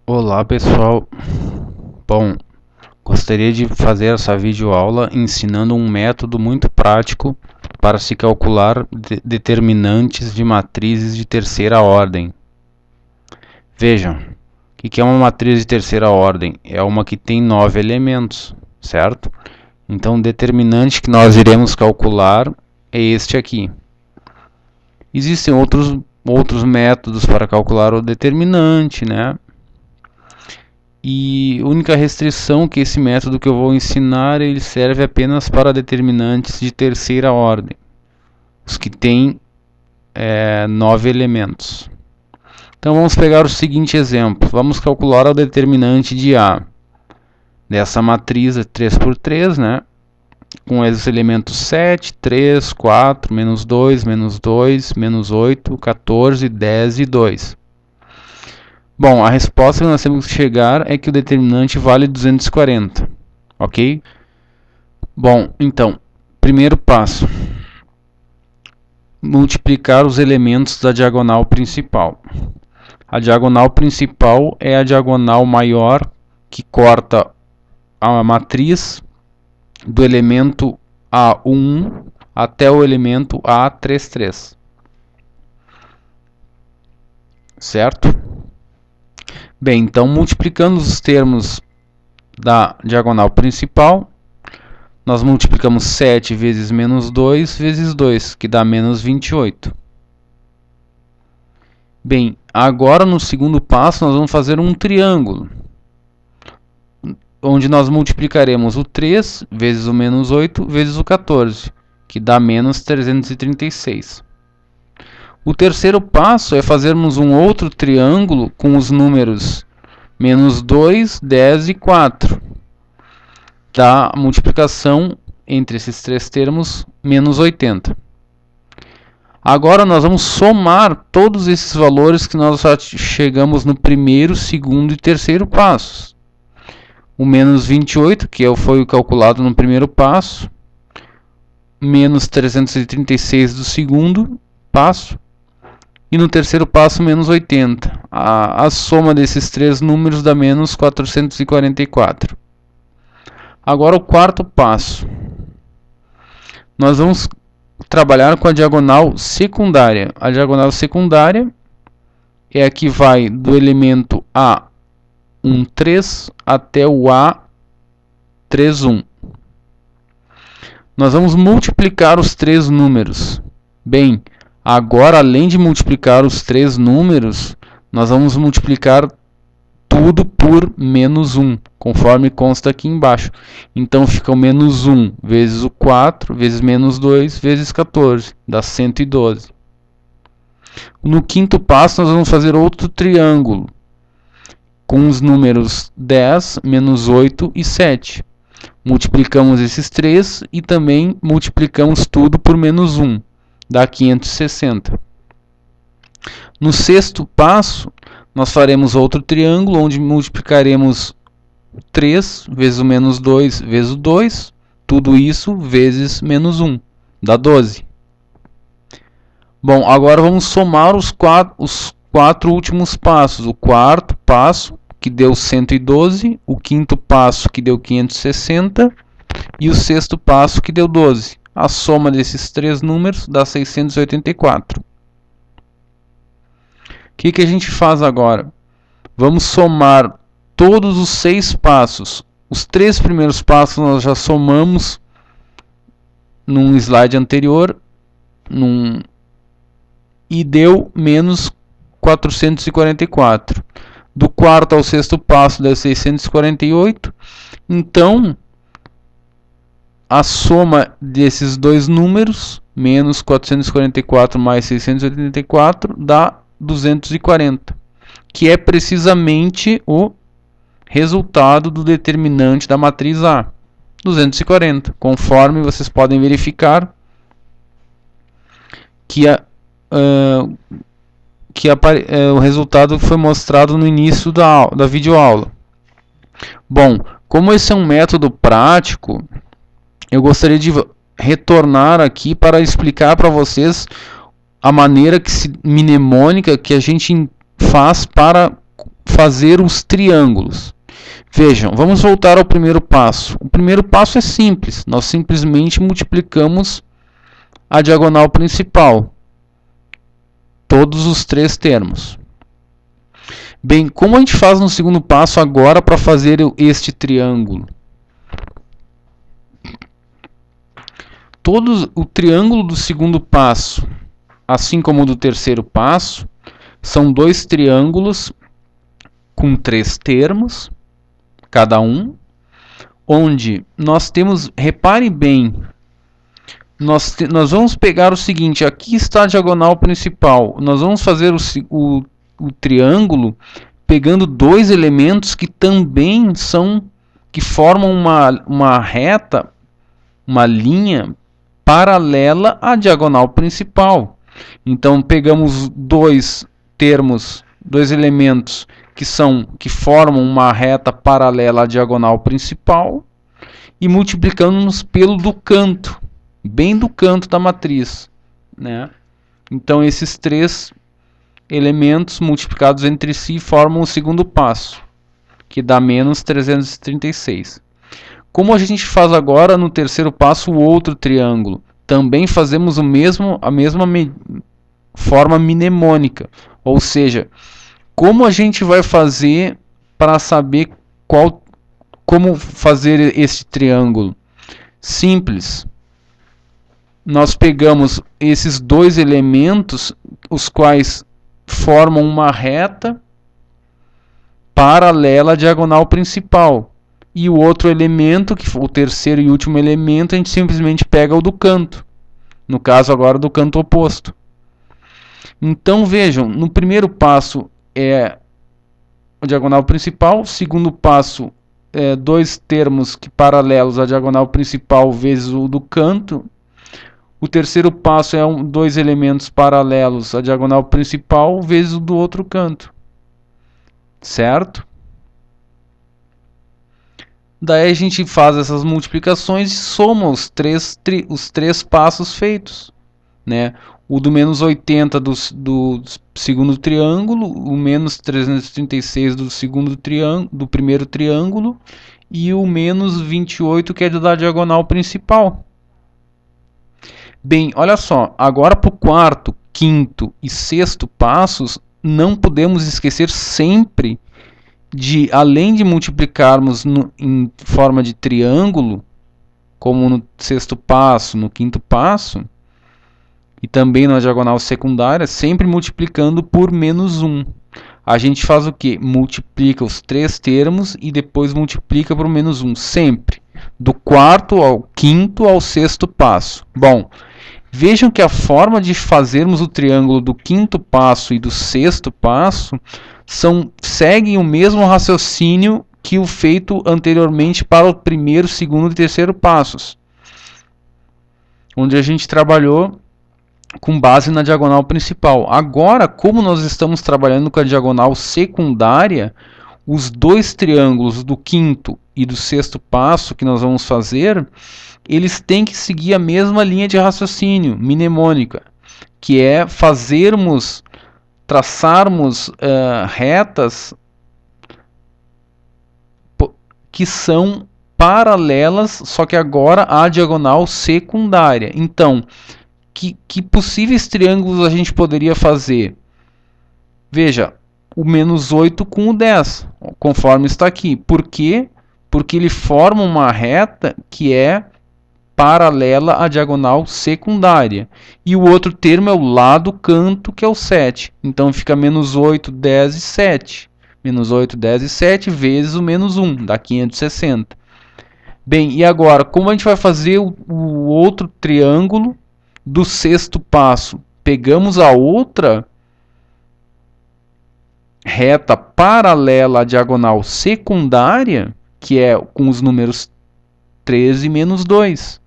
Olá pessoal, bom, gostaria de fazer essa videoaula ensinando um método muito prático para se calcular determinantes de matrizes de terceira ordem. Vejam, o que é uma matriz de terceira ordem? É uma que tem 9 elementos, certo? Então o determinante que nós iremos calcular é este aqui. Existem outros métodos para calcular o determinante, né? E a única restrição que esse método que eu vou ensinar, ele serve apenas para determinantes de terceira ordem, os que têm 9 elementos. Então vamos pegar o seguinte exemplo, vamos calcular o determinante de A, dessa matriz 3×3, né? Com os elementos 7, 3, 4, menos 2, menos 8, 14, 10 e 2. Bom, a resposta que nós temos que chegar é que o determinante vale 240, ok? Bom, então, primeiro passo, multiplicar os elementos da diagonal principal. A diagonal principal é a diagonal maior que corta a matriz do elemento A1 até o elemento A33, certo? Bem, então multiplicando os termos da diagonal principal, nós multiplicamos 7 vezes menos 2 vezes 2, que dá menos 28. Bem, agora no segundo passo nós vamos fazer um triângulo, onde nós multiplicaremos o 3 vezes o menos 8 vezes o 14, que dá menos 336. O terceiro passo é fazermos um outro triângulo com os números menos 2, 10 e 4. Dá a multiplicação entre esses três termos, menos 80. Agora nós vamos somar todos esses valores que nós já chegamos no primeiro, segundo e terceiro passos. O menos 28, que foi o calculado no primeiro passo, menos 336 do segundo passo, e no terceiro passo menos 80. A soma desses três números dá menos 444. Agora o quarto passo. Nós vamos trabalhar com a diagonal secundária. A diagonal secundária é a que vai do elemento A13 até o A31. Nós vamos multiplicar os três números. Bem, agora, além de multiplicar os três números, nós vamos multiplicar tudo por menos 1, conforme consta aqui embaixo. Então fica o menos 1 vezes o 4, vezes menos 2, vezes 14, dá 112. No quinto passo, nós vamos fazer outro triângulo, com os números 10, menos 8 e 7. Multiplicamos esses três e também multiplicamos tudo por menos 1. Dá 560. No sexto passo, nós faremos outro triângulo, onde multiplicaremos 3 vezes o menos 2 vezes o 2, tudo isso vezes menos 1, dá 12. Bom, agora vamos somar os quatro últimos passos. O quarto passo, que deu 112, o quinto passo, que deu 560, e o sexto passo, que deu 12. A soma desses três números dá 684. O que a gente faz agora? Vamos somar todos os 6 passos. Os 3 primeiros passos nós já somamos num slide anterior e deu menos 444. Do quarto ao sexto passo deu 648. Então, a soma desses dois números, menos 444 mais 684, dá 240, que é precisamente o resultado do determinante da matriz A, 240, conforme vocês podem verificar que o resultado foi mostrado no início da videoaula. Bom, como esse é um método prático, eu gostaria de retornar aqui para explicar para vocês a maneira mnemônica que a gente faz para fazer os triângulos. Vejam, vamos voltar ao primeiro passo. O primeiro passo é simples, nós simplesmente multiplicamos a diagonal principal, todos os três termos. Bem, como a gente faz no segundo passo agora para fazer este triângulo? O triângulo do segundo passo, assim como o do terceiro passo, são dois triângulos com três termos, cada um, onde nós temos, repare bem, nós vamos pegar o seguinte, aqui está a diagonal principal, nós vamos fazer o triângulo pegando dois elementos que também que formam uma reta, uma linha paralela à diagonal principal. Então pegamos dois elementos que formam uma reta paralela à diagonal principal e multiplicamos pelo do canto, bem do canto da matriz, né? Então esses três elementos multiplicados entre si formam o segundo passo, que dá menos 336. Como a gente faz agora no terceiro passo o outro triângulo, também fazemos a mesma forma mnemônica, ou seja, como a gente vai fazer para saber como fazer este triângulo? Simples. Nós pegamos esses dois elementos, os quais formam uma reta paralela à diagonal principal. E o outro elemento, que o terceiro e último elemento, a gente simplesmente pega o do canto. No caso agora do canto oposto. Então vejam, no primeiro passo é a diagonal principal, segundo passo é dois termos paralelos à diagonal principal vezes o do canto. O terceiro passo é dois elementos paralelos à diagonal principal vezes o do outro canto. Certo? Daí a gente faz essas multiplicações e soma os três passos feitos, né? O do menos 80 do segundo triângulo, o menos 336 do primeiro triângulo e o menos 28 que é da diagonal principal. Bem, olha só, agora para o quarto, quinto e sexto passos, não podemos esquecer sempre de, além de multiplicarmos em forma de triângulo, como no sexto passo, no quinto passo, e também na diagonal secundária, sempre multiplicando por menos 1. A gente faz o que? Multiplica os três termos e depois multiplica por menos 1, sempre. Do quarto ao quinto ao sexto passo. Bom, vejam que a forma de fazermos o triângulo do quinto passo e do sexto passo seguem o mesmo raciocínio que o feito anteriormente para o primeiro, segundo e terceiro passos, onde a gente trabalhou com base na diagonal principal. Agora, como nós estamos trabalhando com a diagonal secundária, os dois triângulos do quinto e do sexto passo que nós vamos fazer, eles têm que seguir a mesma linha de raciocínio mnemônica, que é traçarmos retas que são paralelas, só que agora à diagonal secundária. Então, que possíveis triângulos a gente poderia fazer? Veja, o menos 8 com o 10, conforme está aqui. Por quê? Porque ele forma uma reta que é paralela à diagonal secundária. E o outro termo é o lado canto, que é o 7. Então fica menos 8, 10 e 7. Menos 8, 10 e 7 vezes o menos 1, dá 560. Bem, e agora, como a gente vai fazer o outro triângulo do sexto passo? Pegamos a outra reta paralela à diagonal secundária, que é com os números 13 menos 2.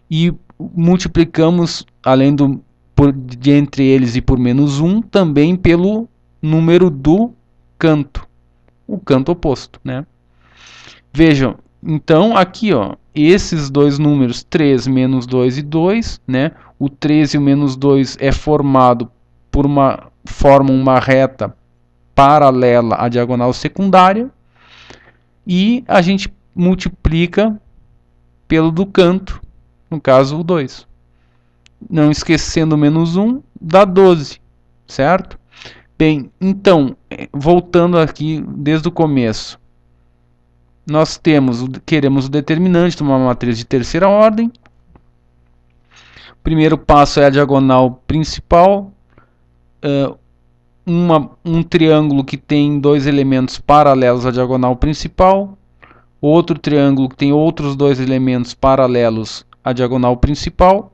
E multiplicamos, além de entre eles e por menos 1, também pelo número do canto, o canto oposto, né? Vejam, então aqui, ó, esses dois números, 3 menos 2 e 2, né? O 13 e o menos 2 formam uma reta paralela à diagonal secundária, e a gente multiplica pelo do canto, no caso o 2. Não esquecendo o menos 1, dá 12, certo? Bem, então, voltando aqui desde o começo, nós queremos o determinante de uma matriz de terceira ordem. O primeiro passo é a diagonal principal, um triângulo que tem dois elementos paralelos à diagonal principal, outro triângulo que tem outros dois elementos paralelos à diagonal principal.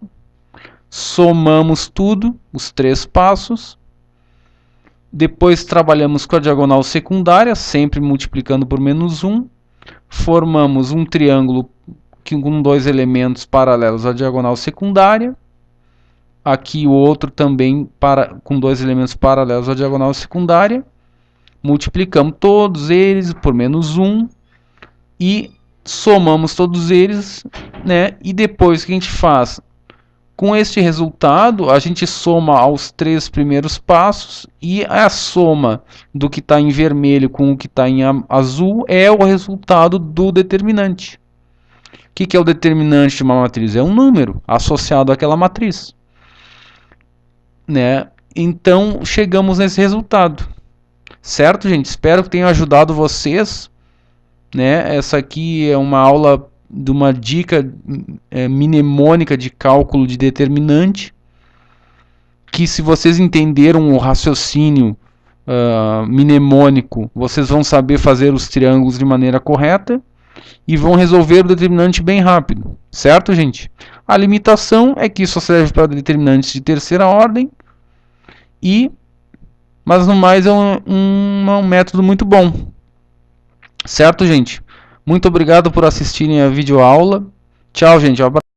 Somamos tudo, os três passos. Depois trabalhamos com a diagonal secundária, sempre multiplicando por menos 1. Formamos um triângulo com dois elementos paralelos à diagonal secundária. Aqui o outro também com dois elementos paralelos à diagonal secundária. Multiplicamos todos eles por menos 1 e somamos todos eles, né? E depois o que a gente faz? Com este resultado, a gente soma aos três primeiros passos, e a soma do que está em vermelho com o que está em azul é o resultado do determinante. O que é o determinante de uma matriz? É um número associado àquela matriz, né? Então, chegamos nesse resultado. Certo, gente? Espero que tenha ajudado vocês, né? Essa aqui é uma aula de uma dica mnemônica de cálculo de determinante, que, se vocês entenderam o raciocínio mnemônico, vocês vão saber fazer os triângulos de maneira correta e vão resolver o determinante bem rápido, certo, gente? A limitação é que isso serve para determinantes de terceira ordem, mas no mais é um método muito bom, certo, gente? Muito obrigado por assistirem a videoaula. Tchau, gente.